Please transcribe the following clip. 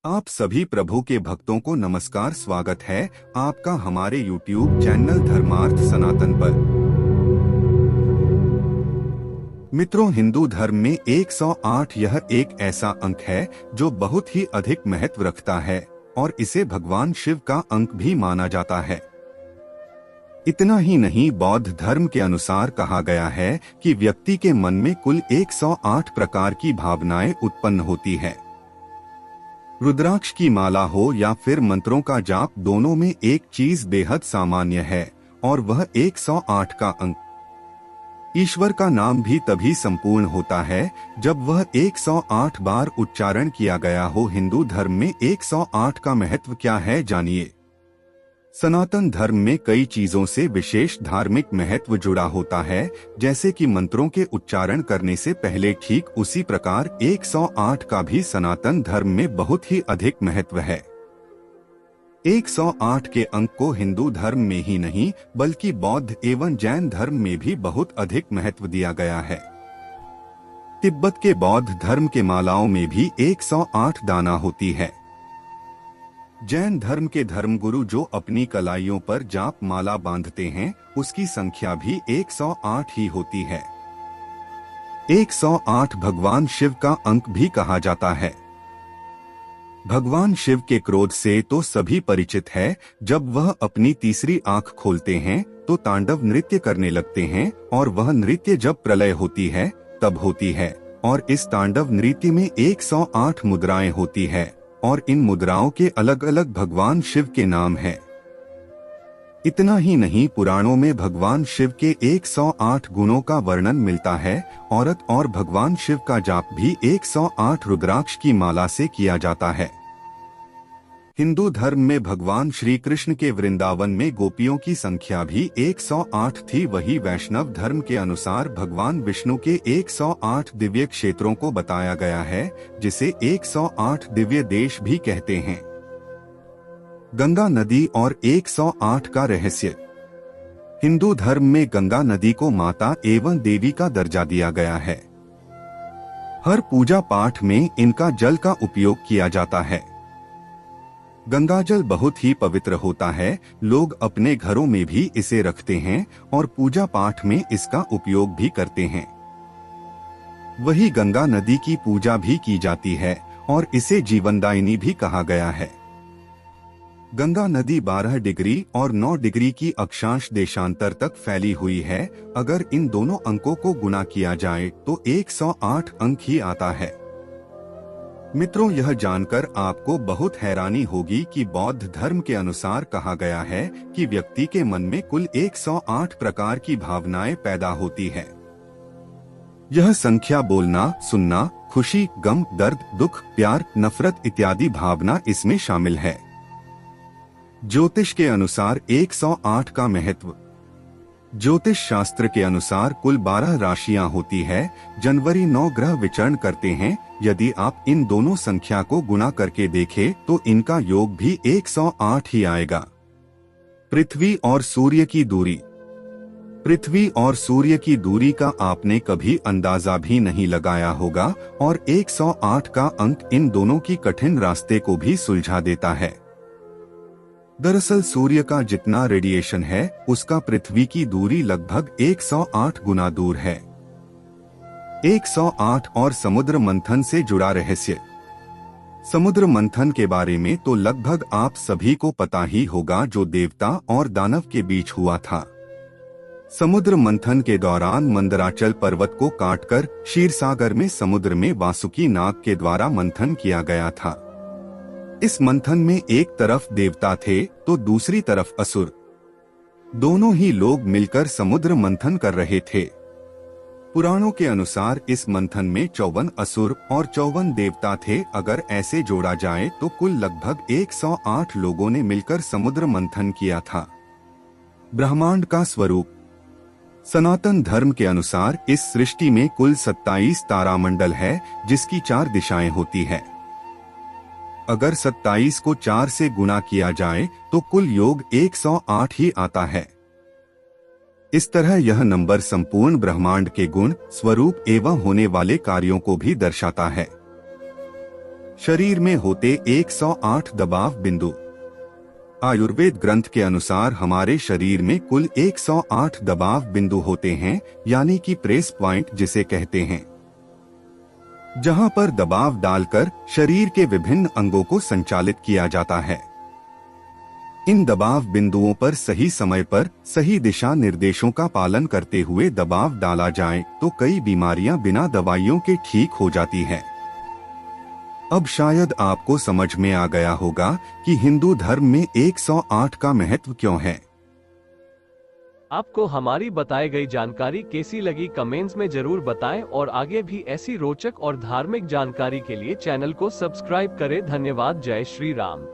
आप सभी प्रभु के भक्तों को नमस्कार। स्वागत है आपका हमारे YouTube चैनल धर्मार्थ सनातन पर। मित्रों, हिंदू धर्म में 108 यह एक ऐसा अंक है जो बहुत ही अधिक महत्व रखता है और इसे भगवान शिव का अंक भी माना जाता है। इतना ही नहीं, बौद्ध धर्म के अनुसार कहा गया है कि व्यक्ति के मन में कुल 108 प्रकार की भावनाएं उत्पन्न होती है। रुद्राक्ष की माला हो या फिर मंत्रों का जाप, दोनों में एक चीज बेहद सामान्य है और वह 108 का अंक। ईश्वर का नाम भी तभी संपूर्ण होता है जब वह 108 बार उच्चारण किया गया हो। हिंदू धर्म में 108 का महत्व क्या है, जानिए। सनातन धर्म में कई चीजों से विशेष धार्मिक महत्व जुड़ा होता है, जैसे कि मंत्रों के उच्चारण करने से पहले, ठीक उसी प्रकार 108 का भी सनातन धर्म में बहुत ही अधिक महत्व है। 108 के अंक को हिंदू धर्म में ही नहीं बल्कि बौद्ध एवं जैन धर्म में भी बहुत अधिक महत्व दिया गया है। तिब्बत के बौद्ध धर्म के मालाओं में भी 108 दाना होती है। जैन धर्म के धर्मगुरु जो अपनी कलाइयों पर जाप माला बांधते हैं, उसकी संख्या भी 108 ही होती है। 108 भगवान शिव का अंक भी कहा जाता है। भगवान शिव के क्रोध से तो सभी परिचित है। जब वह अपनी तीसरी आंख खोलते हैं तो तांडव नृत्य करने लगते हैं और वह नृत्य जब प्रलय होती है तब होती है। और इस तांडव नृत्य में 108 मुद्राएं होती है और इन मुद्राओं के अलग अलग भगवान शिव के नाम हैं। इतना ही नहीं, पुराणों में भगवान शिव के 108 गुणों का वर्णन मिलता है। औरत और भगवान शिव का जाप भी 108 रुद्राक्ष की माला से किया जाता है। हिंदू धर्म में भगवान श्री कृष्ण के वृंदावन में गोपियों की संख्या भी 108 थी। वही वैष्णव धर्म के अनुसार भगवान विष्णु के 108 दिव्य क्षेत्रों को बताया गया है, जिसे 108 दिव्य देश भी कहते हैं। गंगा नदी और 108 का रहस्य। हिंदू धर्म में गंगा नदी को माता एवं देवी का दर्जा दिया गया है। हर पूजा पाठ में इनका जल का उपयोग किया जाता है। गंगा जल बहुत ही पवित्र होता है। लोग अपने घरों में भी इसे रखते हैं और पूजा पाठ में इसका उपयोग भी करते हैं। वही गंगा नदी की पूजा भी की जाती है और इसे जीवनदायिनी भी कहा गया है। गंगा नदी 12 डिग्री और 9 डिग्री की अक्षांश देशांतर तक फैली हुई है। अगर इन दोनों अंकों को गुणा किया जाए तो 108 अंक ही आता है। मित्रों, यह जानकर आपको बहुत हैरानी होगी कि बौद्ध धर्म के अनुसार कहा गया है कि व्यक्ति के मन में कुल 108 प्रकार की भावनाएं पैदा होती है। यह संख्या बोलना, सुनना, खुशी, गम, दर्द, दुख, प्यार, नफरत इत्यादि भावना इसमें शामिल है। ज्योतिष के अनुसार 108 का महत्व। ज्योतिष शास्त्र के अनुसार कुल 12 राशियां होती है। जनवरी 9 ग्रह विचरण करते हैं। यदि आप इन दोनों संख्या को गुणा करके देखें तो इनका योग भी 108 ही आएगा। पृथ्वी और सूर्य की दूरी। पृथ्वी और सूर्य की दूरी का आपने कभी अंदाजा भी नहीं लगाया होगा और 108 का अंक इन दोनों की कठिन रास्ते को भी सुलझा देता है। दरअसल सूर्य का जितना रेडिएशन है उसका पृथ्वी की दूरी लगभग 108 गुना दूर है। 108 और समुद्र मंथन से जुड़ा रहस्य। समुद्र मंथन के बारे में तो लगभग आप सभी को पता ही होगा, जो देवता और दानव के बीच हुआ था। समुद्र मंथन के दौरान मंदराचल पर्वत को काटकर क्षीरसागर में समुद्र में वासुकी नाग के द्वारा मंथन किया गया था। इस मंथन में एक तरफ देवता थे तो दूसरी तरफ असुर। दोनों ही लोग मिलकर समुद्र मंथन कर रहे थे। पुराणों के अनुसार इस मंथन में 54 असुर और 54 देवता थे। अगर ऐसे जोड़ा जाए तो कुल लगभग 108 लोगों ने मिलकर समुद्र मंथन किया था। ब्रह्मांड का स्वरूप। सनातन धर्म के अनुसार इस सृष्टि में कुल 27 तारामंडल है, जिसकी 4 दिशाएं होती है। अगर 27 को 4 से गुणा किया जाए तो कुल योग 108 ही आता है। इस तरह यह नंबर संपूर्ण ब्रह्मांड के गुण, स्वरूप एवं होने वाले कार्यों को भी दर्शाता है। शरीर में होते 108 दबाव बिंदु। आयुर्वेद ग्रंथ के अनुसार हमारे शरीर में कुल 108 दबाव बिंदु होते हैं, यानी कि प्रेस पॉइंट जिसे कहते हैं, जहां पर दबाव डालकर शरीर के विभिन्न अंगों को संचालित किया जाता है। इन दबाव बिंदुओं पर सही समय पर सही दिशा निर्देशों का पालन करते हुए दबाव डाला जाए तो कई बीमारियां बिना दवाइयों के ठीक हो जाती हैं। अब शायद आपको समझ में आ गया होगा कि हिंदू धर्म में 108 का महत्व क्यों है। आपको हमारी बताई गई जानकारी कैसी लगी कमेंट्स में जरूर बताएं और आगे भी ऐसी रोचक और धार्मिक जानकारी के लिए चैनल को सब्सक्राइब करें। धन्यवाद। जय श्री राम।